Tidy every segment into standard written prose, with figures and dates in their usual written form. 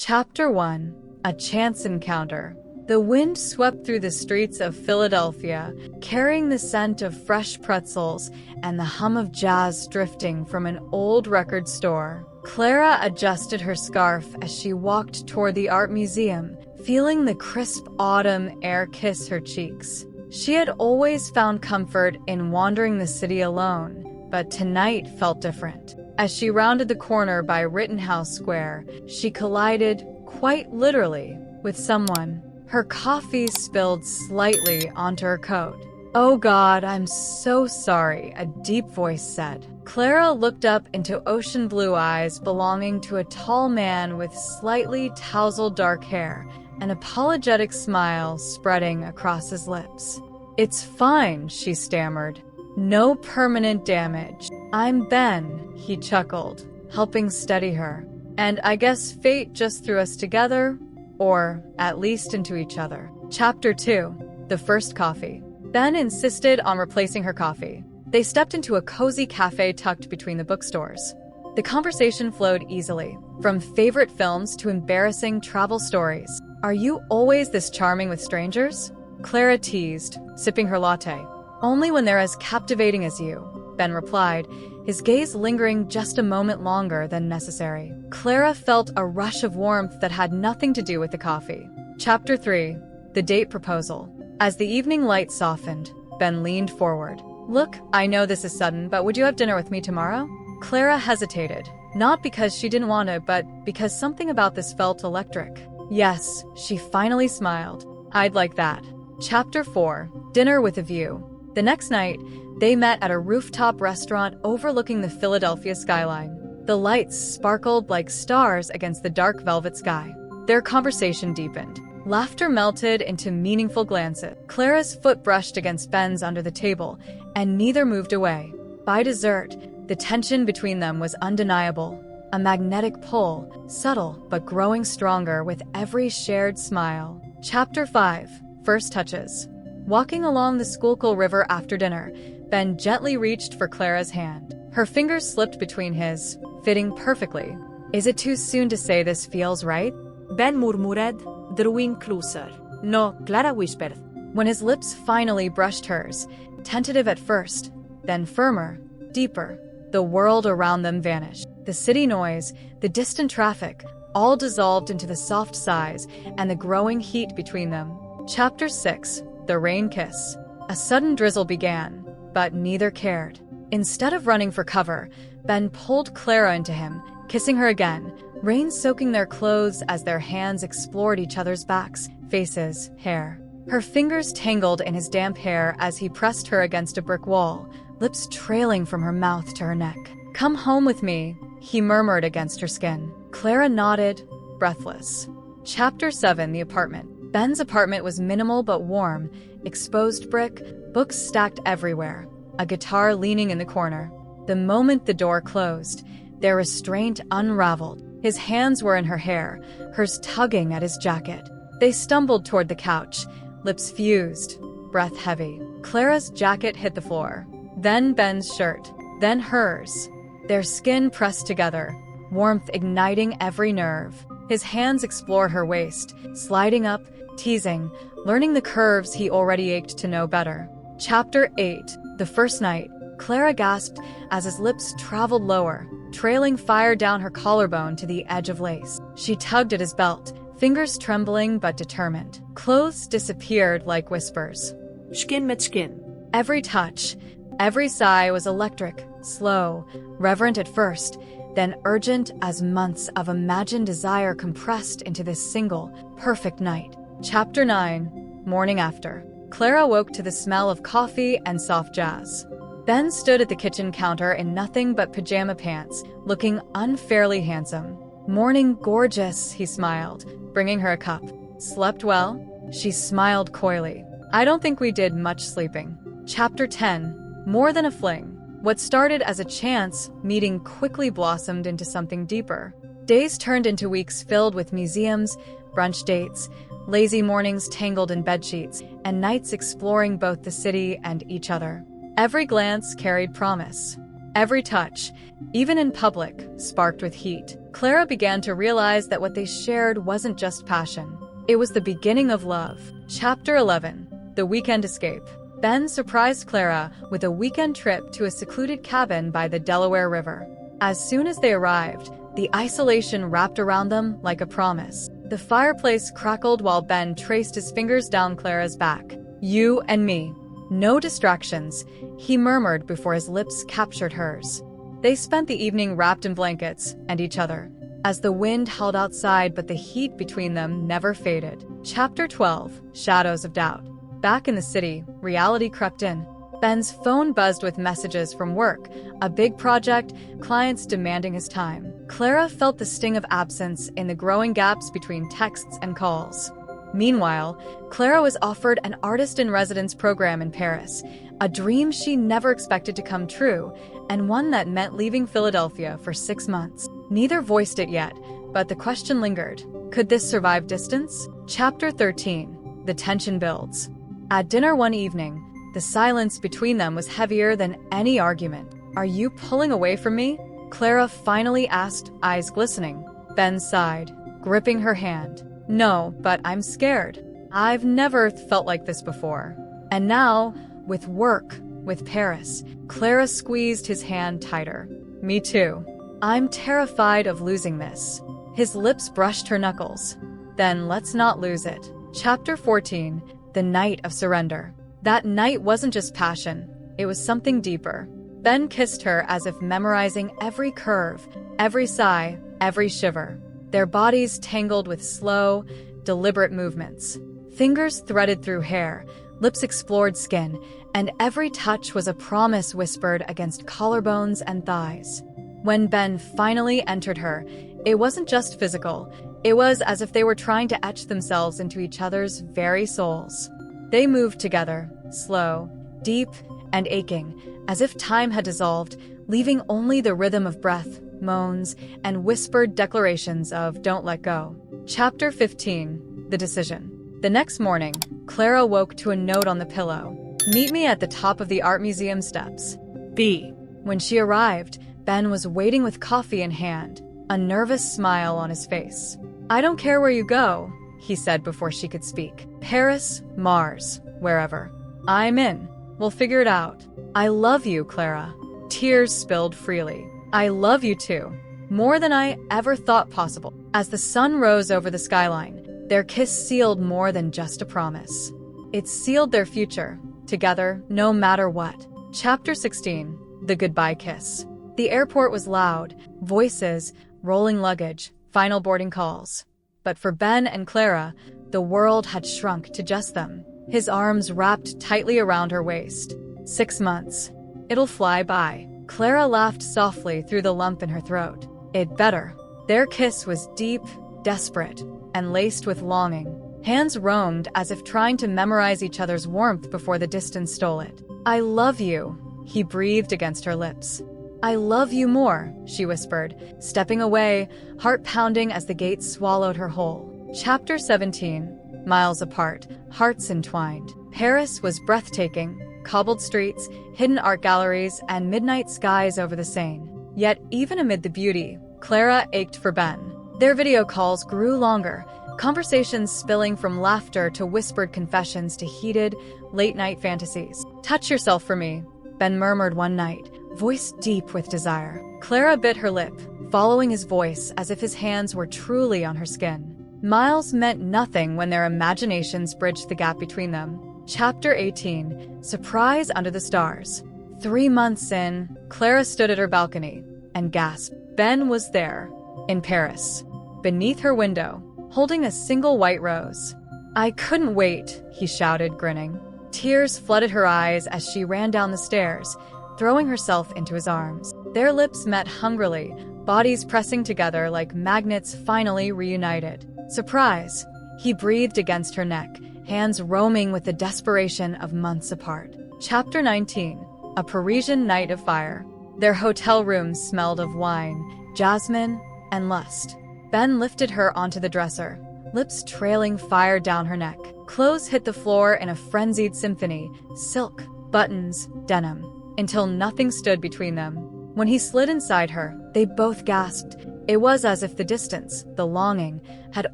Chapter 1. A Chance Encounter. The wind swept through the streets of Philadelphia, carrying the scent of fresh pretzels and the hum of jazz drifting from an old record store. Clara adjusted her scarf as she walked toward the art museum, feeling the crisp autumn air kiss her cheeks. She had always found comfort in wandering the city alone, but tonight felt different. As she rounded the corner by Rittenhouse Square, she collided, quite literally, with someone. Her coffee spilled slightly onto her coat. "Oh God, I'm so sorry," a deep voice said. Clara looked up into ocean blue eyes belonging to a tall man with slightly tousled dark hair, an apologetic smile spreading across his lips. "It's fine," she stammered. "No permanent damage. I'm Ben," he chuckled, helping steady her. "And I guess fate just threw us together, or at least into each other." Chapter 2. The First Coffee. Ben insisted on replacing her coffee. They stepped into a cozy cafe tucked between the bookstores. The conversation flowed easily, from favorite films to embarrassing travel stories. "Are you always this charming with strangers?" Clara teased, sipping her latte. "Only when they're as captivating as you," Ben replied, his gaze lingering just a moment longer than necessary. Clara felt a rush of warmth that had nothing to do with the coffee. Chapter 3. The Date Proposal. As the evening light softened, Ben leaned forward. "Look, I know this is sudden, but would you have dinner with me tomorrow?" Clara hesitated, not because she didn't want to, but because something about this felt electric. "Yes," she finally smiled. "I'd like that." Chapter 4. Dinner with a View. The next night, they met at a rooftop restaurant overlooking the Philadelphia skyline. The lights sparkled like stars against the dark velvet sky. Their conversation deepened. Laughter melted into meaningful glances. Clara's foot brushed against Ben's under the table, and neither moved away. By dessert, the tension between them was undeniable. A magnetic pull, subtle but growing stronger with every shared smile. Chapter 5. First Touches. Walking along the Schuylkill River after dinner, Ben gently reached for Clara's hand. Her fingers slipped between his, fitting perfectly. "Is it too soon to say this feels right?" Ben murmured, drawing closer. "No," Clara whispered. When his lips finally brushed hers, tentative at first, then firmer, deeper, the world around them vanished. The city noise, the distant traffic, all dissolved into the soft sighs and the growing heat between them. Chapter 6. The Rain Kiss. A sudden drizzle began, but neither cared. Instead of running for cover, Ben pulled Clara into him, kissing her again, rain soaking their clothes as their hands explored each other's backs, faces, hair. Her fingers tangled in his damp hair as he pressed her against a brick wall, lips trailing from her mouth to her neck. "Come home with me," he murmured against her skin. Clara nodded, breathless. Chapter 7. The Apartment. Ben's apartment was minimal but warm, exposed brick, books stacked everywhere, a guitar leaning in the corner. The moment the door closed, their restraint unraveled. His hands were in her hair, hers tugging at his jacket. They stumbled toward the couch, lips fused, breath heavy. Clara's jacket hit the floor, then Ben's shirt, then hers. Their skin pressed together, warmth igniting every nerve. His hands explored her waist, sliding up, teasing, learning the curves he already ached to know better. Chapter 8. The First Night. Clara gasped as his lips traveled lower, trailing fire down her collarbone to the edge of lace. She tugged at his belt, fingers trembling but determined. Clothes disappeared like whispers. Skin met skin. Every touch, every sigh was electric, slow, reverent at first, then urgent as months of imagined desire compressed into this single, perfect night. Chapter 9. Morning After. Clara woke to the smell of coffee and soft jazz. Ben stood at the kitchen counter in nothing but pajama pants, looking unfairly handsome. "Morning gorgeous," he smiled, bringing her a cup. "Slept well?" She smiled coyly. "I don't think we did much sleeping." Chapter 10. More Than a Fling. What started as a chance meeting quickly blossomed into something deeper. Days turned into weeks filled with museums, brunch dates, lazy mornings tangled in bedsheets, and nights exploring both the city and each other. Every glance carried promise. Every touch, even in public, sparked with heat. Clara began to realize that what they shared wasn't just passion. It was the beginning of love. Chapter 11. The Weekend Escape. Ben surprised Clara with a weekend trip to a secluded cabin by the Delaware River. As soon as they arrived, the isolation wrapped around them like a promise. The fireplace crackled while Ben traced his fingers down Clara's back. "You and me. No distractions," he murmured before his lips captured hers. They spent the evening wrapped in blankets and each other, as the wind howled outside but the heat between them never faded. Chapter 12. Shadows of Doubt. Back in the city, reality crept in. Ben's phone buzzed with messages from work, a big project, clients demanding his time. Clara felt the sting of absence in the growing gaps between texts and calls. Meanwhile, Clara was offered an artist-in-residence program in Paris, a dream she never expected to come true, and one that meant leaving Philadelphia for 6 months. Neither voiced it yet, but the question lingered. Could this survive distance? Chapter 13. The tension builds. At dinner one evening, the silence between them was heavier than any argument. "Are you pulling away from me?" Clara finally asked, eyes glistening. Ben sighed, gripping her hand. "No, but I'm scared. I've never felt like this before." And now, with work, with Paris, Clara squeezed his hand tighter. "Me too. I'm terrified of losing this." His lips brushed her knuckles. "Then let's not lose it." Chapter 14. The Night of Surrender. That night wasn't just passion, it was something deeper. Ben kissed her as if memorizing every curve, every sigh, every shiver. Their bodies tangled with slow, deliberate movements. Fingers threaded through hair, lips explored skin, and every touch was a promise whispered against collarbones and thighs. When Ben finally entered her, it wasn't just physical. It was as if they were trying to etch themselves into each other's very souls. They moved together, slow, deep, and aching, as if time had dissolved, leaving only the rhythm of breath, moans, and whispered declarations of "don't let go." Chapter 15. The Decision. The next morning, Clara woke to a note on the pillow. "Meet me at the top of the art museum steps. B." When she arrived, Ben was waiting with coffee in hand, a nervous smile on his face. "I don't care where you go," he said before she could speak. "Paris, Mars, wherever. I'm in. We'll figure it out. I love you, Clara." Tears spilled freely. "I love you too. More than I ever thought possible." As the sun rose over the skyline, their kiss sealed more than just a promise. It sealed their future, together, no matter what. Chapter 16. The Goodbye Kiss. The airport was loud, voices, rolling luggage, final boarding calls. But for Ben and Clara, the world had shrunk to just them. His arms wrapped tightly around her waist. 6 months. It'll fly by. Clara laughed softly through the lump in her throat. It better. Their kiss was deep, desperate, and laced with longing. Hands roamed as if trying to memorize each other's warmth before the distance stole it. "I love you," he breathed against her lips. "I love you more," she whispered, stepping away, heart pounding as the gates swallowed her whole. Chapter 17. Miles apart, hearts entwined. Paris was breathtaking, cobbled streets, hidden art galleries, and midnight skies over the Seine. Yet even amid the beauty, Clara ached for Ben. Their video calls grew longer, conversations spilling from laughter to whispered confessions to heated, late-night fantasies. "Touch yourself for me," Ben murmured one night, voice deep with desire. Clara bit her lip, following his voice as if his hands were truly on her skin. Miles meant nothing when their imaginations bridged the gap between them. Chapter 18. Surprise under the stars. 3 months in, Clara stood at her balcony and gasped. Ben was there, in Paris, beneath her window, holding a single white rose. "I couldn't wait," he shouted, grinning. Tears flooded her eyes as she ran down the stairs, throwing herself into his arms. Their lips met hungrily, bodies pressing together like magnets finally reunited. "Surprise!" He breathed against her neck, hands roaming with the desperation of months apart. Chapter 19. A Parisian Night of Fire. Their hotel rooms smelled of wine, jasmine, and lust. Ben lifted her onto the dresser, lips trailing fire down her neck. Clothes hit the floor in a frenzied symphony, silk, buttons, denim, until nothing stood between them. When he slid inside her, they both gasped. It was as if the distance, the longing, had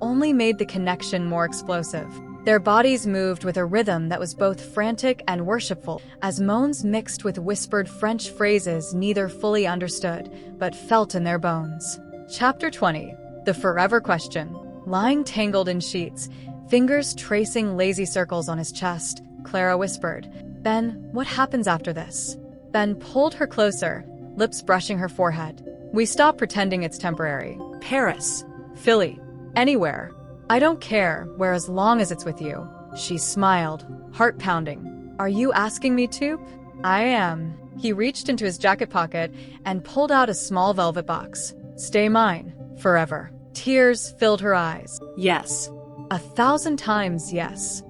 only made the connection more explosive. Their bodies moved with a rhythm that was both frantic and worshipful, as moans mixed with whispered French phrases neither fully understood, but felt in their bones. Chapter 20. The Forever Question. Lying tangled in sheets, fingers tracing lazy circles on his chest, Clara whispered, "Ben, what happens after this?" Ben pulled her closer, lips brushing her forehead. "We stop pretending it's temporary. Paris. Philly. Anywhere. I don't care, where as long as it's with you." She smiled, heart pounding. "Are you asking me to?" "I am." He reached into his jacket pocket and pulled out a small velvet box. "Stay mine. Forever." Tears filled her eyes. Yes. 1,000 times yes.